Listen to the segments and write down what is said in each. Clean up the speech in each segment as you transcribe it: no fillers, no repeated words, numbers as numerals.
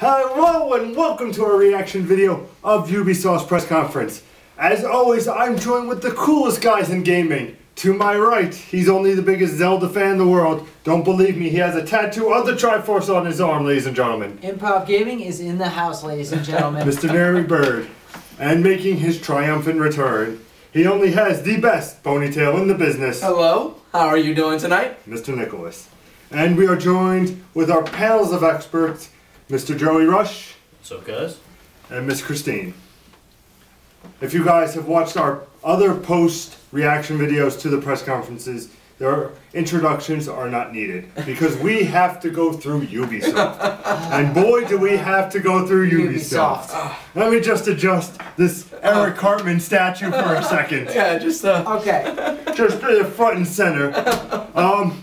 Hello and welcome to our reaction video of Ubisoft's press conference. As always, I'm joined with the coolest guys in gaming. To my right, he's only the biggest Zelda fan in the world. Don't believe me, he has a tattoo of the Triforce on his arm, ladies and gentlemen. Improv Gaming is in the house, ladies and gentlemen. Mr. Nary Bird. And making his triumphant return, he only has the best ponytail in the business. Hello, how are you doing tonight? Mr. Nicholas. And we are joined with our panels of experts, Mr. Joey Rush. What's up, guys? And Miss Christine. If you guys have watched our other post-reaction videos to the press conferences, their introductions are not needed because we have to go through Ubisoft. And boy, do we have to go through Ubisoft. Let me just adjust this Eric Cartman statue for a second. Yeah, just Okay. Just front and center.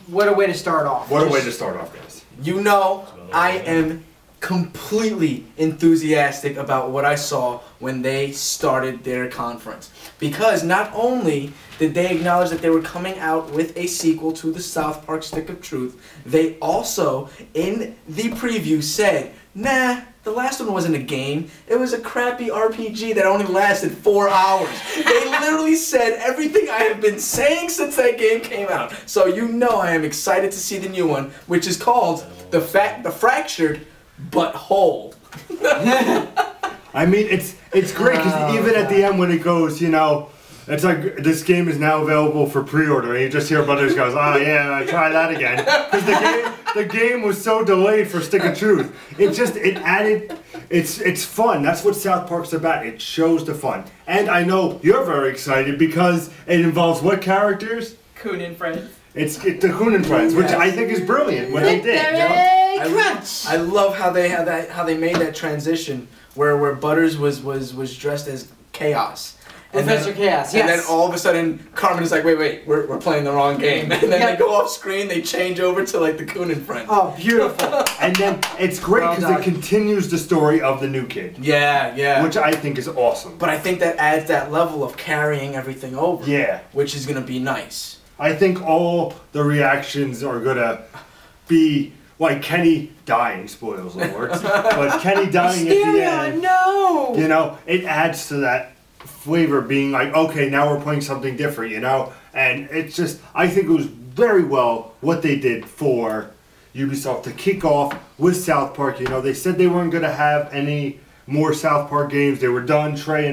What a way to start off. What a way to start off, guys. You know, I am completely enthusiastic about what I saw when they started their conference. Because not only did they acknowledge that they were coming out with a sequel to the South Park Stick of Truth, they also, in the preview, said, nah, the last one wasn't a game. It was a crappy RPG that only lasted 4 hours. They literally said everything I have been saying since that game came out. So you know I am excited to see the new one, which is called The Fractured But Whole. I mean, it's great because even at the end when it goes, you know, it's like this game is now available for pre-order, and you just hear Butters goes, "Oh yeah, try that again," because the game was so delayed for Stick of Truth. It's fun. That's what South Park's about. It shows the fun, and I know you're very excited because it involves what characters? Coon and Friends. It's the Coon and Friends, which I think is brilliant what they did. I love how they made that transition where Butters was dressed as Chaos. Professor Chaos, yes. And then all of a sudden, Carmen is like, wait, we're playing the wrong game. And then they go off screen, they change over to like the Coon and Friends. Oh, beautiful. And then it's great because it continues the story of the new kid. Yeah, yeah. Which I think is awesome. But I think that adds that level of carrying everything over. Yeah. Which is going to be nice. I think all the reactions are going to be like Kenny dying, spoils alert, but Kenny dying at the end. No! You know, it adds to that flavor being like, okay, now we're playing something different, you know? And it's just, I think it was very well what they did for Ubisoft to kick off with South Park. You know, they said they weren't going to have any more South Park games. They were done. Trey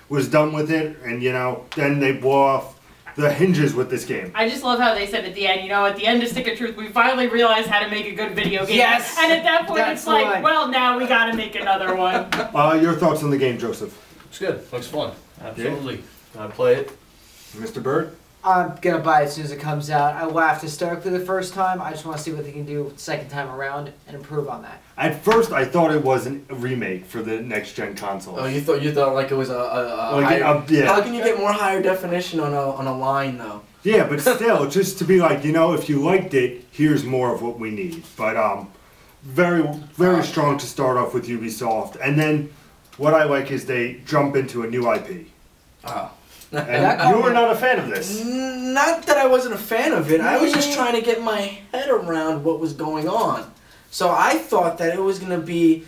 was done with it, and, you know, then they blow off the hinges with this game. I just love how they said at the end, you know, at the end of Stick of Truth, we finally realized how to make a good video game. Yes! And at that point, it's like, well, now we gotta make another one. Your thoughts on the game, Joseph? Looks good. Looks fun. Absolutely. I'd play it. Mr. Bird? I'm gonna buy it as soon as it comes out. I laughed hysterically the first time. I just want to see what they can do the second time around and improve on that. At first, I thought it was a remake for the next-gen console. Oh, you thought like it was a higher, yeah. How can you get more higher definition on a line though? Yeah, but still, just to be like, you know, if you liked it, here's more of what we need. But very strong to start off with Ubisoft, and then what I like is they jump into a new IP. Oh. And you were not a fan of this. Not that I wasn't a fan of it. I was just trying to get my head around what was going on. So I thought that it was going to be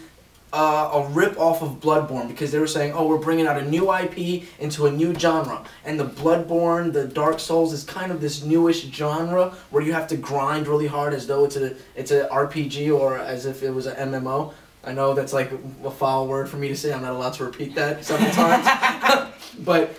a rip-off of Bloodborne because they were saying, oh, we're bringing out a new IP into a new genre. And the Bloodborne, the Dark Souls is kind of this newish genre where you have to grind really hard as though it's a RPG or as if it was an MMO. I know that's like a foul word for me to say. I'm not allowed to repeat that several times. But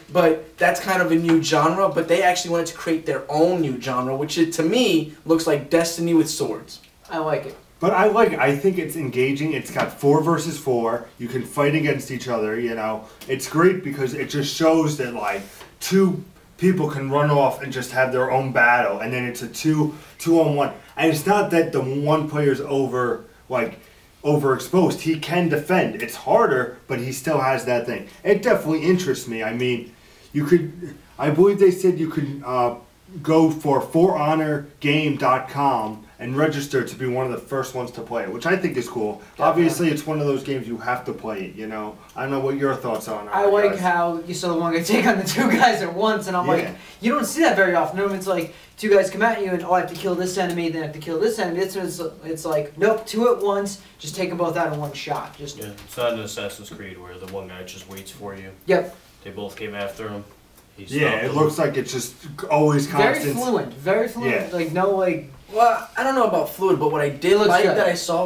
that's kind of a new genre. But they actually wanted to create their own new genre, which to me looks like Destiny with swords. I like it. But I think it's engaging. It's got 4 versus 4. You can fight against each other, you know. It's great because it just shows that, like, 2 people can run off and just have their own battle. And then it's a 2-on-1. And it's not that the one player's overexposed. He can defend. It's harder, but he still has that thing. It definitely interests me. I mean, I believe they said you could go for forhonorgame.com and register to be one of the first ones to play it, which I think is cool. Definitely. Obviously, it's one of those games you have to play it, you know. I don't know what your thoughts on it. I like how you saw the one guy take on the two guys at once, and I'm Yeah. like, you don't see that very often. Normally it's like, two guys come at you, and I have to kill this enemy, then I have to kill this enemy. It's like, nope, two at once, just take them both out in one shot. Just Yeah, it's not an Assassin's Creed where the one guy just waits for you. Yep. They both came after him. He Yeah, stopped it them. looks like it's just always constant. Very fluent. Yeah. Like, no, like, Well, I don't know about fluid, but what I did looks like good. that I saw,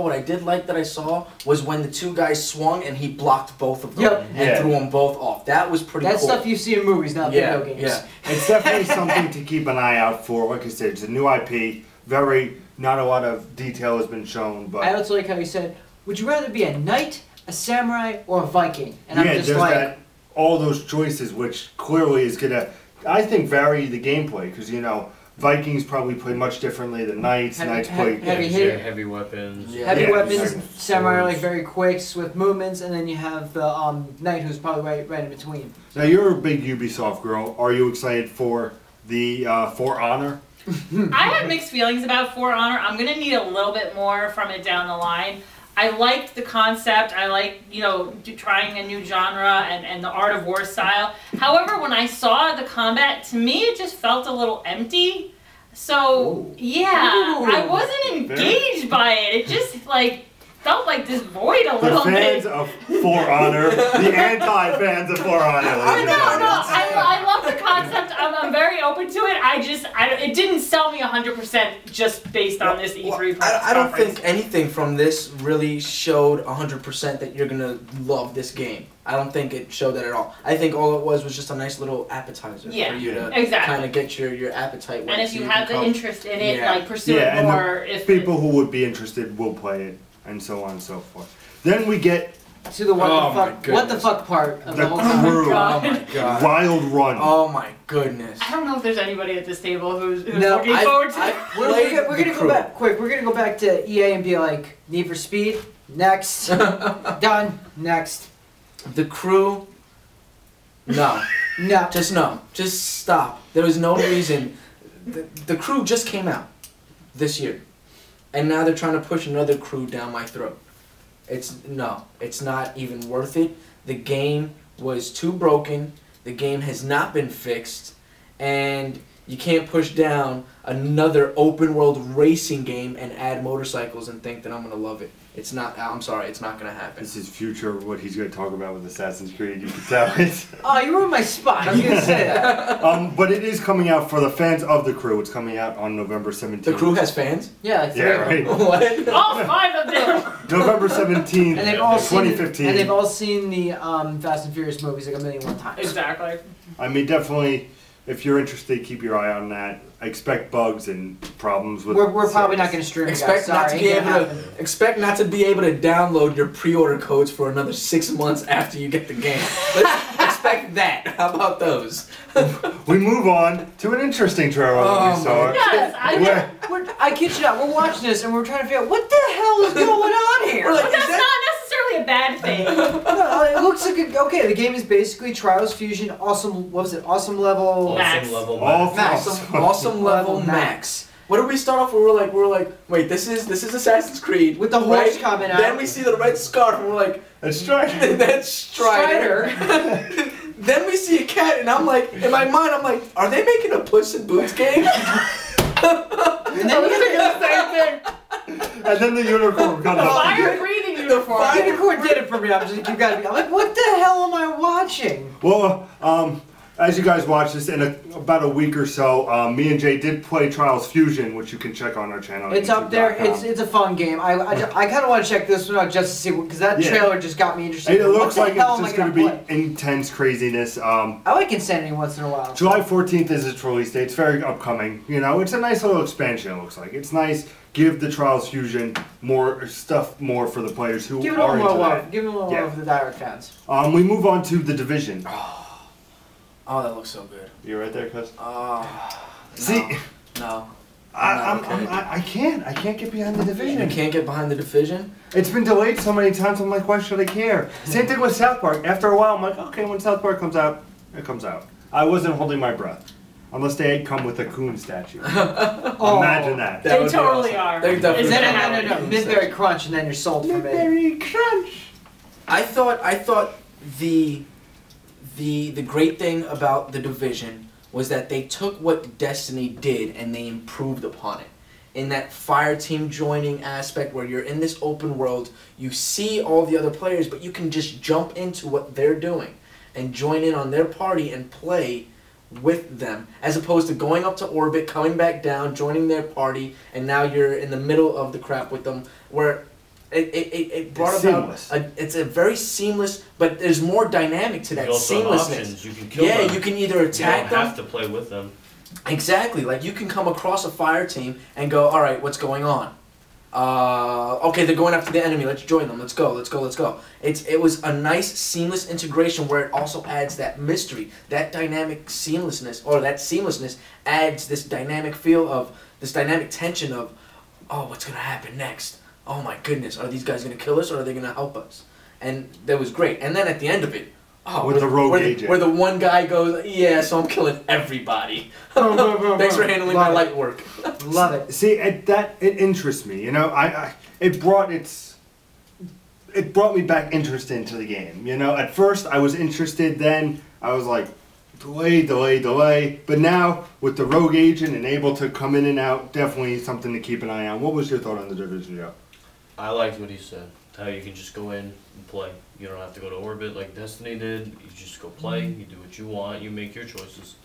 was when the two guys swung and he blocked both of them Yep. and Yeah. threw them both off. That was pretty that's cool. stuff you see in movies, not yeah, video games. yeah. It's definitely something to keep an eye out for. Like I said, it's a new IP. Not a lot of detail has been shown, but I also like how he said, would you rather be a knight, a samurai, or a Viking? And yeah, I'm just there's like, all those choices, which clearly is gonna, I think, vary the gameplay because Vikings probably play much differently than knights. Knights play. heavy Yeah, hit. heavy weapons. Yeah. Heavy Yeah, weapons, exactly. samurai are like Swords. very quick, swift movements, and then you have the knight who's probably right in between. Now you're a big Ubisoft girl. Are you excited for the For Honor? I have mixed feelings about For Honor. I'm gonna need a little bit more from it down the line. I liked the concept. I like, trying a new genre and the art of war style. However, when I saw the combat, to me it just felt a little empty. So yeah, Ooh. I wasn't engaged by it. It just felt like this void a The little fans bit. of For Honor, the anti-fans of For Honor. No, ladies and gentlemen. I love the concept. I'm very open to it. It didn't sell me 100% just based on this E3 I don't conference. think anything from this really showed 100% that you're gonna love this game. I don't think it showed that at all. I think all it was just a nice little appetizer Yeah, for you to exactly. kind of get your appetite wet. And if so you can have the come- interest in it, Yeah. pursue Yeah, it and the more. If People who would be interested will play it, and so on and so forth. Then we get To the what Oh the my fuck, what the goodness. fuck part of the the whole crew. conference. Oh my god. Wild Run. Oh my goodness. I don't know if there's anybody at this table who's No, looking forward to it. We're Played gonna the go crew. back quick. We're gonna go back to EA and be like, Need for Speed, next, done, next. The crew. No. No. Just no. Just stop. There was no reason. The crew just came out this year. And now they're trying to push another crew down my throat. It's not even worth it. The game was too broken. The game has not been fixed. And you can't push down another open world racing game and add motorcycles and think that I'm gonna love it. It's not. I'm sorry. It's not gonna happen. This is future what he's going to talk about with Assassin's Creed. You can tell it. Oh, you ruined my spot. I was gonna say that. But it is coming out for the fans of the crew. It's coming out on November 17th. The crew has fans. Yeah, like three Yeah, of them. right. What? All 5 of them. November 17th, And they've all seen 2015. and they've all seen the Fast and Furious movies like 1,000,001 times. Exactly. I mean, definitely, if you're interested, keep your eye on that. I expect bugs and problems with. We're probably not service. gonna stream it. Expect guys. not to Sorry, be ain't able gonna to happen. expect not to be able to download your pre-order codes for another 6 months after you get the game. Let's expect that. How about those? We move on to an interesting trailer that Oh we saw. my Yes, I kid you not, we're watching this and we're trying to figure out what the hell is going on here. We're like, But that's not necessarily a bad thing. No, it looks like okay. The game is basically Trials Fusion. Awesome. What was it? Awesome level. Max. Awesome level All max. Awesome level Level max. What did we start off with? We were like, wait, this is Assassin's Creed With the horse right? coming out. Then we see the red scarf and we're like, That's right. that's Strider. Then we see a cat and I'm like, in my mind I'm like, are they making a Puss in Boots game? And then you get the same thing. And then the unicorn comes up. Fire breathing uniform. the unicorn did it for me. I'm like, what the hell am I watching? Well, as you guys watch this in about a week or so, me and Jay did play Trials Fusion, which you can check on our channel. It's up there. youtube.com. It's a fun game. I kind of want to check this one out just to see because that Yeah. trailer just got me interested. It looks What like the hell it's am I just going to gonna be play? intense craziness. I like Insanity once in a while. July 14th is its release date. It's very upcoming. You know, it's a nice little expansion, it looks like. It's nice. Give the Trials Fusion more stuff more for the players who Give it a are little into more that. love. Give it a little Yeah. love for the direct fans. We move on to The Division. Oh, that looks so good. You right there, cuz? Oh, See, no. I can't get behind The You Division. can't get behind the division? It's been delayed so many times, I'm like, why should I care? Same thing with South Park. After a while, I'm like, okay, when South Park comes out, it comes out. I wasn't holding my breath. Unless they come with a coon statue. Oh, Imagine that. That They would be totally awesome. are. They definitely Is No, that no, a no, no, no. Midberry Crunch, and then you're sold for me. Very crunch. I thought the great thing about The Division was that they took what Destiny did and they improved upon it. In that fire team joining aspect where you're in this open world, you see all the other players, but you can just jump into what they're doing and join in on their party and play with them, as opposed to going up to orbit, coming back down, joining their party, and now you're in the middle of the crap with them, where it brought It's about seamless. it's a very seamless, but there's more dynamic to that You also have seamlessness. options. You can kill Yeah, them. you can either You attack don't them. have to play with them. Exactly, like you can come across a fire team and go, all right, what's going on? Okay, they're going after the enemy. Let's join them. Let's go. Let's go. Let's go. It was a nice seamless integration where it also adds that mystery, that dynamic seamlessness, or that seamlessness adds this dynamic feel of this dynamic tension of, oh, what's gonna happen next? Oh my goodness, are these guys gonna kill us or are they gonna help us? And that was great. And then at the end of it, oh, With the rogue where agent. where the one guy goes, yeah, so I'm killing everybody. Thanks for handling my light work. Love it. See, it interests me. You know, it brought me back interest into the game. You know, at first I was interested. Then I was like, delay. But now with the rogue agent and able to come in and out, definitely something to keep an eye on. What was your thought on the Division, Joe? I liked what he said. How you can just go in and play. You don't have to go to orbit like Destiny did. You just go play. You do what you want. You make your choices.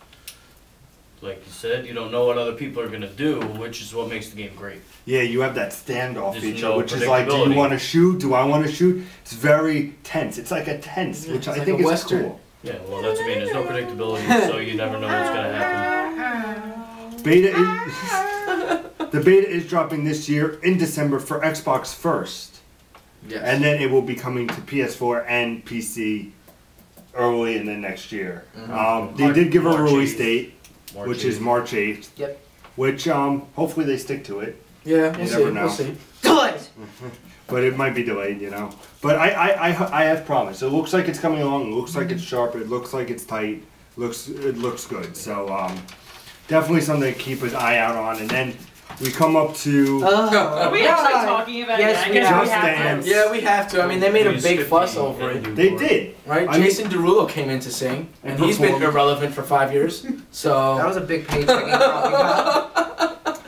Like you said, you don't know what other people are gonna do, which is what makes the game great. Yeah, you have that standoff There's feature, no which is like, do you predictability. want to shoot? Do I want to shoot? It's very tense. It's like a tense, Yeah, which it's I like think a is Western. cool. Yeah, well, that's what I mean. There's no predictability, so you never know what's gonna happen. The beta is dropping this year in December for Xbox first. Yes. And then it will be coming to PS4 and PC early in the next year. Mhm. They did give a March release 8th. date, March which is 8th. March 8th. Yep. Which hopefully they stick to it, Yeah, You we'll see. never know. We'll see. Good. but it might be delayed, you know. But I have promise. It looks like it's coming along. It looks like it's sharp. It looks like it's tight. It looks good. So definitely something to keep an eye out on. And then we come up to Are we actually God. talking about Yes, it? we I guess are. we have Just to. Yeah, we have to. I mean, they made a We big skipped fuss the over it, ending they part. did. right? I mean- Jason Derulo came in to sing, and he's been performed. irrelevant for 5 years. That So was a big page.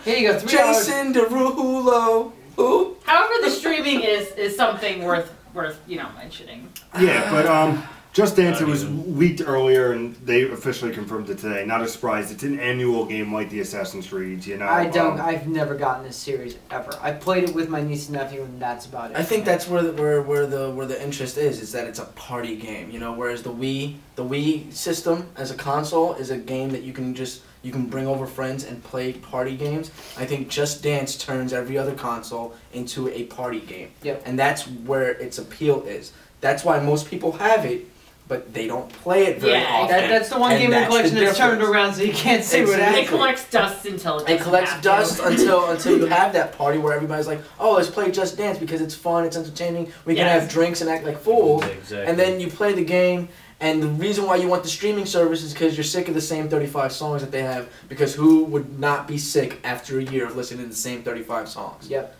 Here you go. $3. Jason Derulo, who? However, the streaming is something worth mentioning. Yeah, but Just Dance, it Not was even. leaked earlier and they officially confirmed it today. Not a surprise. It's an annual game like the Assassin's Creed, you know. I've never gotten this series ever. I played it with my niece and nephew, and that's about it. I think that's where the interest is that it's a party game, you know. Whereas the Wii system as a console is a game that you can bring over friends and play party games. I think Just Dance turns every other console into a party game. Yep. And that's where its appeal is. That's why most people have it, but they don't play it very often. That's the one And game in the that's collection the that's turned difference. around so you can't see what it Exactly. is. It collects dust until it It doesn't collects have to. dust until you have that party where everybody's like, oh, let's play Just Dance because it's fun, it's entertaining, we can Yes. have drinks and act like fools. Exactly. And then you play the game, and the reason why you want the streaming service is because you're sick of the same 35 songs that they have, because who would not be sick after a year of listening to the same 35 songs? Yep.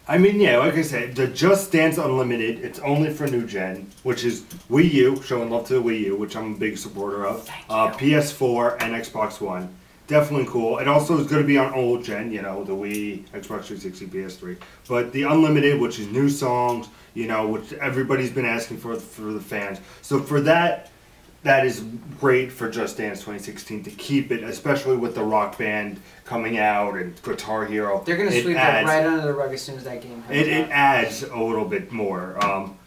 I mean, yeah, like I said, the Just Dance Unlimited, it's only for new gen, which is Wii U, showing love to the Wii U, which I'm a big supporter of. PS4 and Xbox One. Definitely cool. It also is going to be on old gen, you know, the Wii, Xbox 360, PS3. But the Unlimited, which is new songs, you know, which everybody's been asking for the fans. So for that is great for Just Dance 2016 to keep it, especially with the Rock Band coming out and Guitar Hero. They're gonna It sweep that adds- right under the rug as soon as that game comes it out. adds a little bit more.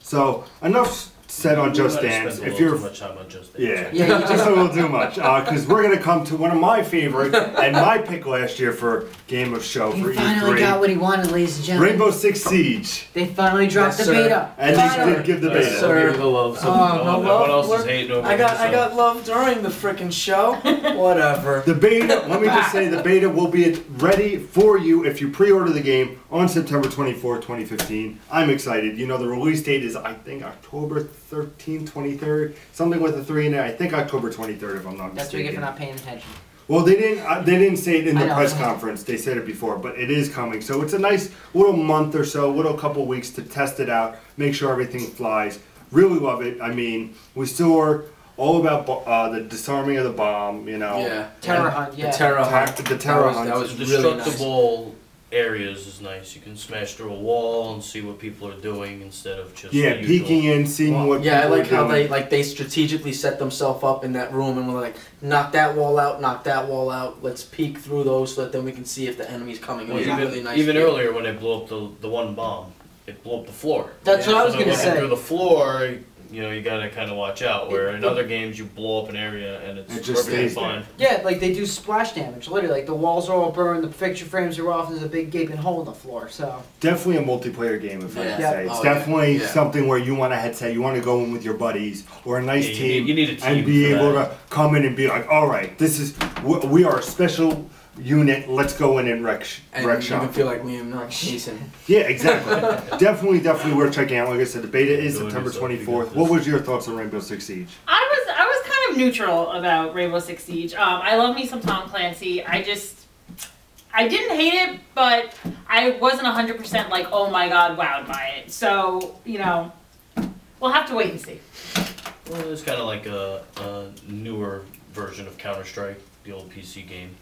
So enough said on Just Dance. If you're too much time on Just Dance. yeah, Yeah, you just a little too much. Because we're gonna come to one of my favorite and my pick last year for Game of Show He for finally got E3. what he wanted, ladies and gentlemen. Rainbow Six Siege, They finally dropped Yes, the sir. beta. and they Finally. did give the Yes, beta. sir. I'll give you the love. So Oh, no love? What else We're- is hating over I Ubisoft? got love during the frickin' show. Whatever. The beta, let me just say, the beta will be ready for you if you pre-order the game on September 24th, 2015. I'm excited. You know, the release date is, I think, October 13th, 23rd, something with a 3 in it. I think October 23rd, if I'm not That's what you get mistaken. for not paying attention. Well, they didn't say it in I the know. press conference. They said it before, but it is coming. So it's a nice little month or so, little couple weeks to test it out, make sure everything flies. Really love it. I mean, we still are all about the disarming of the bomb. You know. Yeah. Terror hunt, yeah. The terror hunt. The terror hunt. That was The really nice. destructible areas is nice. You can smash through a wall and see what people are doing instead of just Yeah, the peeking usual. in, seeing what. Yeah, I people like are how doing. they strategically set themselves up in that room and were like, knock that wall out, knock that wall out. Let's peek through those so that then we can see if the enemy's coming. It was Even, really nice. even feel. earlier when they blew up the one bomb, it blew up the floor. That's what I was So gonna looking say. through the floor, you know, you gotta kind of watch out. Where in other games you blow up an area and it's It just perfectly stays there. fine. Yeah, like they do splash damage. Literally, like the walls are all burned, the picture frames are off, and there's a big gaping hole in the floor. So Definitely a multiplayer game, if I Yeah. could Yeah. say. It's Oh, yeah. definitely Yeah. something where you want a headset, you want to go in with your buddies or a nice Yeah, team, you need a team and be for able that. to come in and be like, all right, this is we are a special unit. Let's go in and wreck And wreck you shop. can feel like Liam Neeson. Yeah, exactly. definitely worth checking out. Like I said, the beta is Doing September yourself, you got 24th. this. What was your thoughts on Rainbow Six Siege? I was kind of neutral about Rainbow Six Siege. I love me some Tom Clancy. I didn't hate it, but I wasn't 100% like, oh my god, wowed by it. So, you know, we'll have to wait and see. Well, it's kind of like a newer version of Counter-Strike, the old PC game.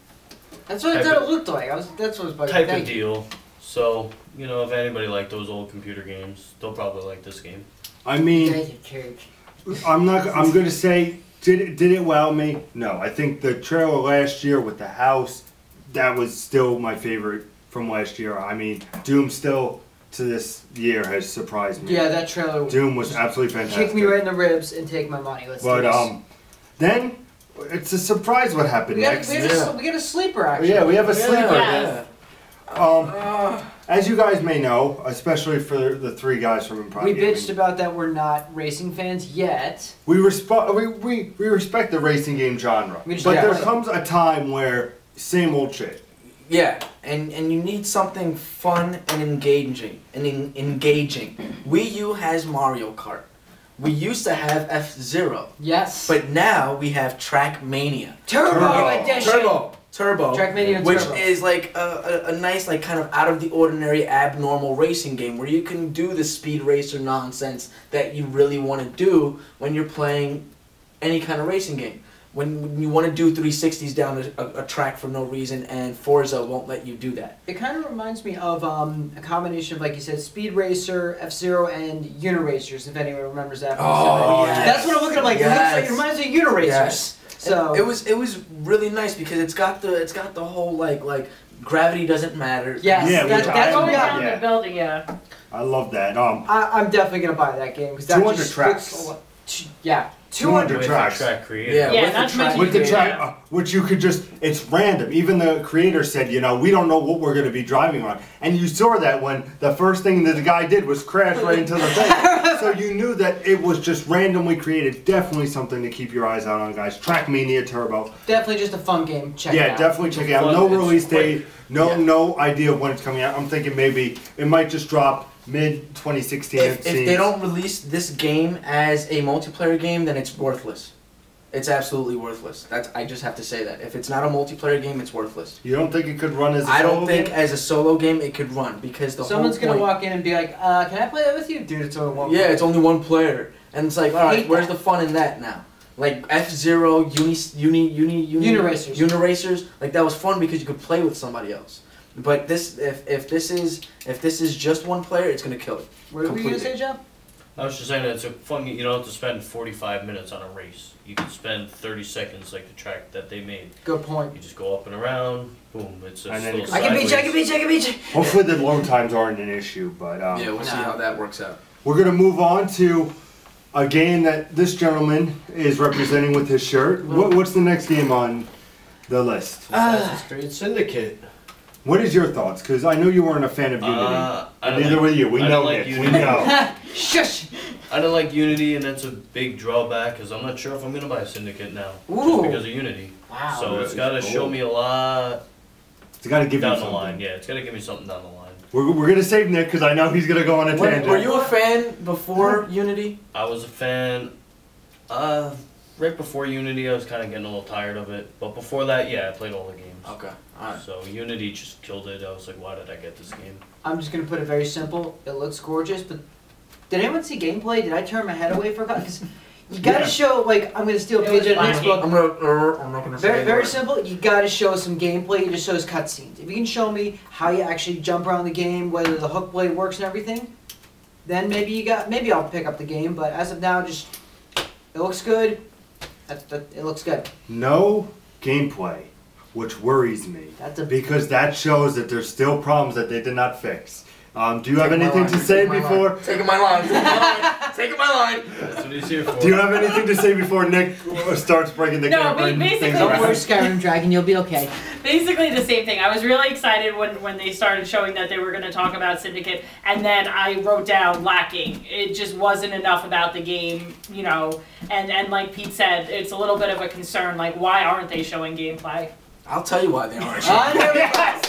that's what I Type thought of- it looked like. That's what was like. Type of thank you. deal. So, you know, if anybody liked those old computer games, they'll probably like this game. I mean, Thank you, Cage. I'm gonna say, did it wow me? No. I think the trailer last year with the house, that was still my favorite from last year. I mean, Doom still to this year has surprised me. Yeah, that trailer Doom was absolutely fantastic. kick me right in the ribs and take my money. Let's But do this. then it's a surprise what happened we got, next. we, got a, we got a sleeper actually. Yeah, we have a sleeper. Yeah. As you guys may know, especially for the three guys from Improv We Gaming, bitched about that we're not racing fans yet. we respect the racing game genre, We just- but yeah. there comes a time where same old shit. Yeah, and you need something fun and engaging. Wii U has Mario Kart. We used to have F-Zero, Yes. but now we have Trackmania. Turbo Edition. Turbo, Trackmania which Turbo. is like a nice, like kind of out of the ordinary, abnormal racing game where you can do the speed racer nonsense that you really want to do when you're playing any kind of racing game. When you want to do 360s down a track for no reason, and Forza won't let you do that. It kind of reminds me of a combination of, like you said, Speed Racer, F-Zero, and Uniracers, if anyone remembers that. from Oh, 70. yes. That's what I'm looking at. Like, Yes. it reminds me of Uniracers. Yes. So It was really nice because it's got the whole like gravity doesn't matter. yes, Yeah, that, which that's I- what Going we got. down yeah. the building, yeah. I love that. I'm definitely gonna buy that game because that 200 just tracks. looks, yeah, 200 With tracks. the track creator. Yeah, Yeah, with that's the meant track. to With the Yeah. track, which you could just, it's random. Even the creator said, you know, we don't know what we're going to be driving on. And you saw that when the first thing that the guy did was crash right into the thing. So you knew that it was just randomly created. Definitely something to keep your eyes out on, guys. Trackmania Turbo. definitely just a fun game. Check it Yeah, out. definitely check it out. Fun, No it's release quick. date, no Yeah. no idea of when it's coming out. I'm thinking maybe it might just drop mid 2016. If they don't release this game as a multiplayer game, then it's worthless. It's absolutely worthless. I just have to say that. If it's not a multiplayer game, it's worthless. You don't think it could run as a I solo don't think game? as a solo game it could run because the Someone's whole gonna point. walk in and be like, "Can I play that with you, dude?" It's only one. Yeah, it's only one player, and it's like, all right, Hate where's that. the fun in that now? Like F-Zero, Uniracers, like that was fun because you could play with somebody else. But this, if this is just one player, it's gonna kill it. What were you gonna Completely. say, Joe? I was just saying that it's a fun. You don't have to spend 45 minutes on a race. You can spend 30 seconds like the track that they made. Good point. You just go up and around. Boom! It's a And then still it's I can beat you. I sideways. can beat you. I can beat you. Hopefully the load times aren't an issue, but Yeah, we'll see No. how that works out. we're going to move on to a game that this gentleman is representing with his shirt. What's the next game on the list? Assassin's Creed Syndicate. What is your thoughts? Because I know you weren't a fan of Unity. I And don't neither like- were you. We I know don't like it. We Unity. know. Shush. I don't like Unity, and that's a big drawback because I'm not sure if I'm gonna buy Syndicate now, Ooh. just because of Unity. Wow. So it's Really? got to show Cool. me a lot It's got to give you down the something. line. Yeah, it's got to give me something down the line. We're going to save Nick because I know he's going to go on a tangent. Were you a fan before Unity? I was a fan. right before Unity, I was kind of getting a little tired of it. But before that, yeah, I played all the games. Okay, alright. So Unity just killed it. I was like, why did I get this game? I'm just gonna put it very simple. It looks gorgeous, but did anyone see gameplay? Did I turn my head away for? Because you gotta show, like, I'm gonna steal a page out of next book. I'm not gonna say Very simple. You gotta show some gameplay. It just shows cutscenes. If you can show me how you actually jump around the game, whether the hook blade works and everything, then maybe I'll pick up the game. But as of now, just it looks good. It looks good. No gameplay, which worries me, because that shows that there's still problems that they did not fix. Do you have anything to say before? Taking my line. Taking my line. That's what he's here for. Do you have anything to say before Nick starts breaking the camera and basically, things Don't around? worry, Skyrim Dragon, you'll be okay. Basically the same thing. I was really excited when they started showing that they were going to talk about Syndicate, and then I wrote down lacking. It just wasn't enough about the game, you know, and like Pete said, it's a little bit of a concern, like why aren't they showing gameplay? I'll tell you why they aren't. That's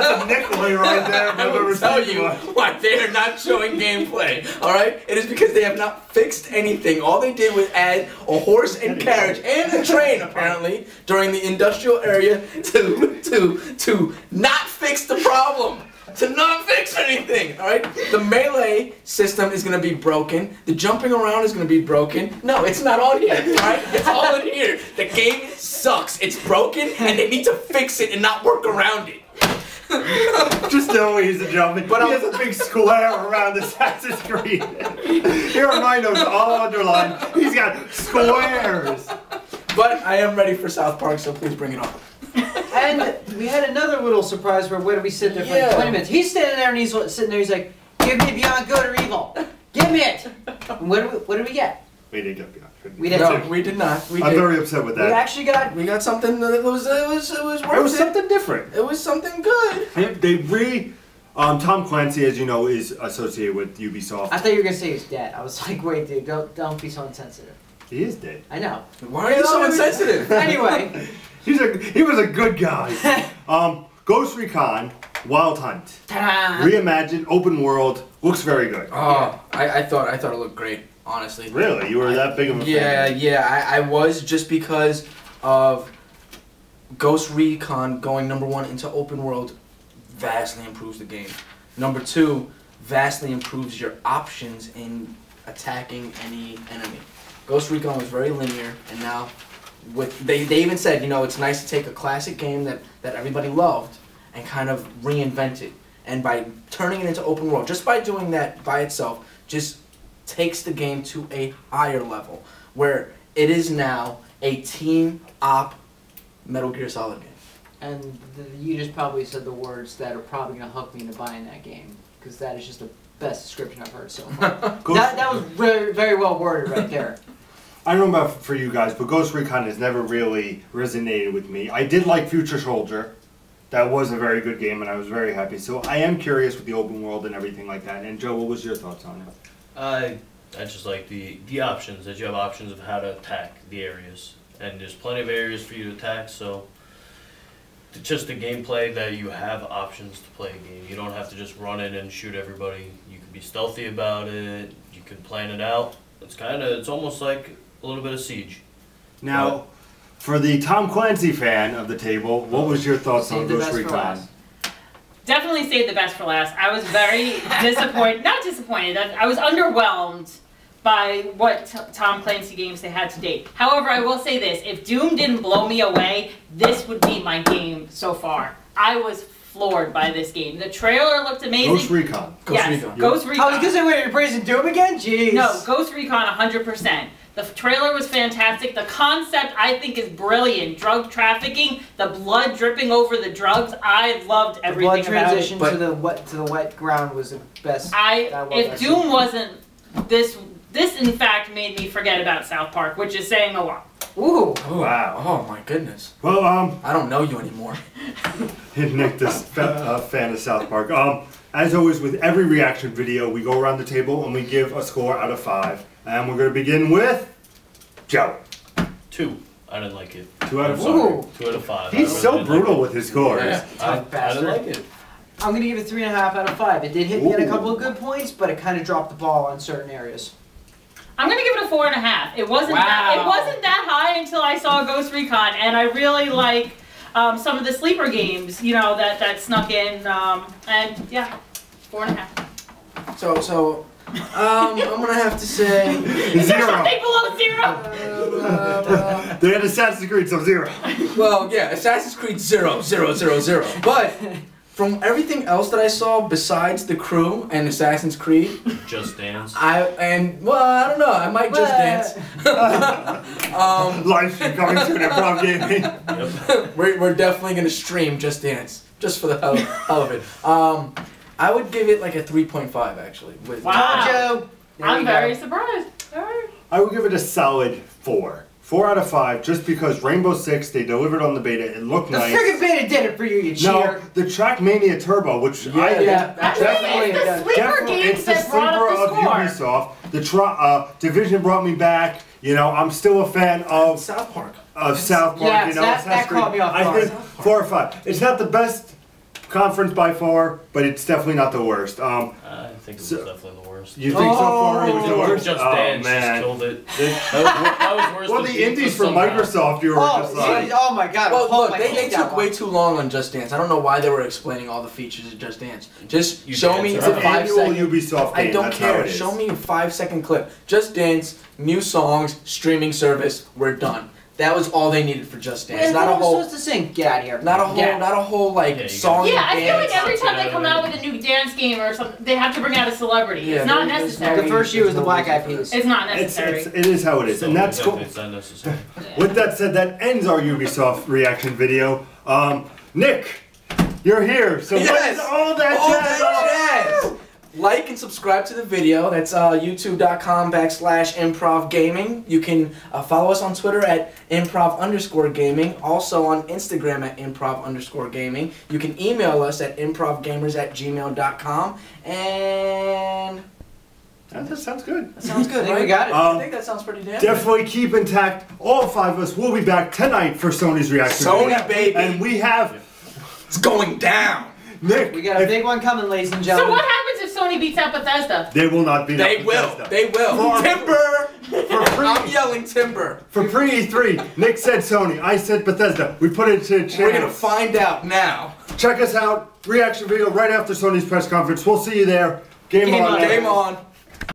a Nicolay right there. I will tell you why they are not showing gameplay. Alright? It is because they have not fixed anything. All they did was add a horse and carriage and a train, apparently, during the industrial area to not fix the problem. To not fix anything, alright? The melee system is gonna be broken. The jumping around is gonna be broken. No, it's not on here, alright? It's all in here. The game sucks. It's broken, and they need to fix it and not work around it. Just know he's a gentleman. But he has a big square around Assassin's Creed. Here are my notes, all underlined. He's got squares. But I am ready for South Park, so please bring it on. And we had another little surprise where do we sit there for like 20 minutes? He's standing there and he's sitting there, he's like, give me Beyond Good or Evil. Give me it! And what did we get? We didn't get Beyond Good. We did No, we did not. I'm very upset with that. We actually got... We got something that was worth It was something different. It was something good. Tom Clancy, as you know, is associated with Ubisoft. I thought you were going to say he's dead. I was like, wait, dude, don't be so insensitive. He is dead. I know. Why are you so insensitive? Anyway. He was a good guy. Ghost Recon Wild Hunt. Ta-da! Reimagined, open world, looks very good. Oh, I thought it looked great, honestly. Really? You were that big of a fan? Yeah, I was, just because of Ghost Recon going #1 into open world vastly improves the game. #2, vastly improves your options in attacking any enemy. Ghost Recon was very linear, and now they even said, you know, it's nice to take a classic game that everybody loved and kind of reinvent it. And by turning it into open world, just by doing that by itself, just takes the game to a higher level, where it is now a team op Metal Gear Solid game. And you just probably said the words that are probably going to hook me into buying that game, because that is just the best description I've heard so far. that was very, very well worded right there. I don't know about for you guys, but Ghost Recon has never really resonated with me. I did like Future Soldier. That was a very good game, and I was very happy. So I am curious with the open world and everything like that. And Joe, what was your thoughts on it? I just like the options, that you have options of how to attack the areas. And there's plenty of areas for you to attack, so it's just the gameplay that you have options to play a game. You don't have to just run in and shoot everybody. You can be stealthy about it. You can plan it out. It's almost like a little bit of Siege. Now, for the Tom Clancy fan of the table, what was your thoughts on Ghost Recon? Definitely saved the best for last. I was very disappointed. Not disappointed. I was underwhelmed by what Tom Clancy games they had to date. However, I will say this. If Doom didn't blow me away, this would be my game so far. I was floored by this game. The trailer looked amazing. Ghost Recon. Ghost Recon. I was going to say, wait, you're praising Doom again? Jeez. No, Ghost Recon 100%. The trailer was fantastic. The concept, I think, is brilliant. Drug trafficking, the blood dripping over the drugs. I loved everything about it. The blood transition to the wet ground was the best. If Doom wasn't this in fact made me forget about South Park, which is saying a lot. Ooh. Oh, wow. Oh my goodness. Well, I don't know you anymore. Nick, this fan of South Park. As always, with every reaction video, we go around the table and we give a score out of 5. And we're going to begin with Joe. 2. I didn't like it. 2 out of 5. Ooh. 2 out of 5. He's so brutal with his scores. Yeah, I didn't like it. I'm going to give it 3.5 out of 5. It did hit me at a couple of good points, but it kind of dropped the ball on certain areas. I'm gonna give it a 4.5. It wasn't that high until I saw Ghost Recon, and I really like some of the sleeper games, that snuck in, and yeah, 4.5. So I'm gonna have to say Is there something below 0? They had Assassin's Creed, so 0. Well, yeah, Assassin's Creed 0, 0, 0, 0. But from everything else that I saw besides The Crew and Assassin's Creed, Just Dance. I don't know. I might just dance. Live stream coming to an Improv Gaming. Yep. We're definitely gonna stream Just Dance, just for the hell of it. I would give it like a 3.5 actually. Wow. Joe. I'm very surprised. I would give it a solid 4. 4 out of 5, just because Rainbow Six, they delivered on the beta, it looked The nice. friggin' beta did it for you, you No, cheater. the Trackmania Turbo, which I think I mean, it's the sleeper games it's the that brought sleeper up of the score. Ubisoft. The Division brought me back. I'm still a fan of South Park. South Park. Yes, that Assassin's caught Creed. me off I guard. think 4 or 5. It's not the best conference by far, but it's definitely not the worst. I think it was definitely the worst. You think so far it was the worst? Just Oh Dance just man. killed it. That was worse Well, than the Pizza indies from somehow. Microsoft, you were just like. Oh my god. Well, I'll look, my they hand took down. way too long on Just Dance. I don't know why they were explaining all the features of Just Dance. Just You show dance me It's the an around. 5-second. annual Ubisoft game. I don't that's how care. it is. Show me a 5-second clip. Just Dance, new songs, streaming service. We're done. That was all they needed for Just Dance. Man, Not a we're whole, supposed to sing. Get out of here. not a whole, Yeah. not a whole like Yeah, you song. Yeah, I and feel like dance. every time they come out with a new dance game or something, they have to bring out a celebrity. Yeah, It's not there's necessary. The first year was the Black Eyed Peas. It's not It necessary. is how it is, So and that's cool. It's not necessary. With that said, that ends our Ubisoft reaction video. Nick, you're here, so what Yes! is all that All jazz? that jazz! Like and subscribe to the video. That's youtube.com/Improv Gaming. You can follow us on Twitter at Improv_Gaming. Also on Instagram at Improv_Gaming. You can email us at improvgamers@gmail.com. And That sounds good. that sounds good, I think right? we got it. I think that sounds pretty damn good. Definitely keep intact. All 5 of us will be back tonight for Sony's reaction Sony, video. baby. And we have It's going down. Nick. We got a big one coming, ladies and So gentlemen. what happens if Sony beats out Bethesda? They will not be. They will. They will. For- Timber. For I'm pre yelling timber. for pre-E3, Nick said Sony. I said Bethesda. We put it to the We're gonna channel. find out now. Check us out. Reaction video right after Sony's press conference. We'll see you there. Game Game on. on. Game on.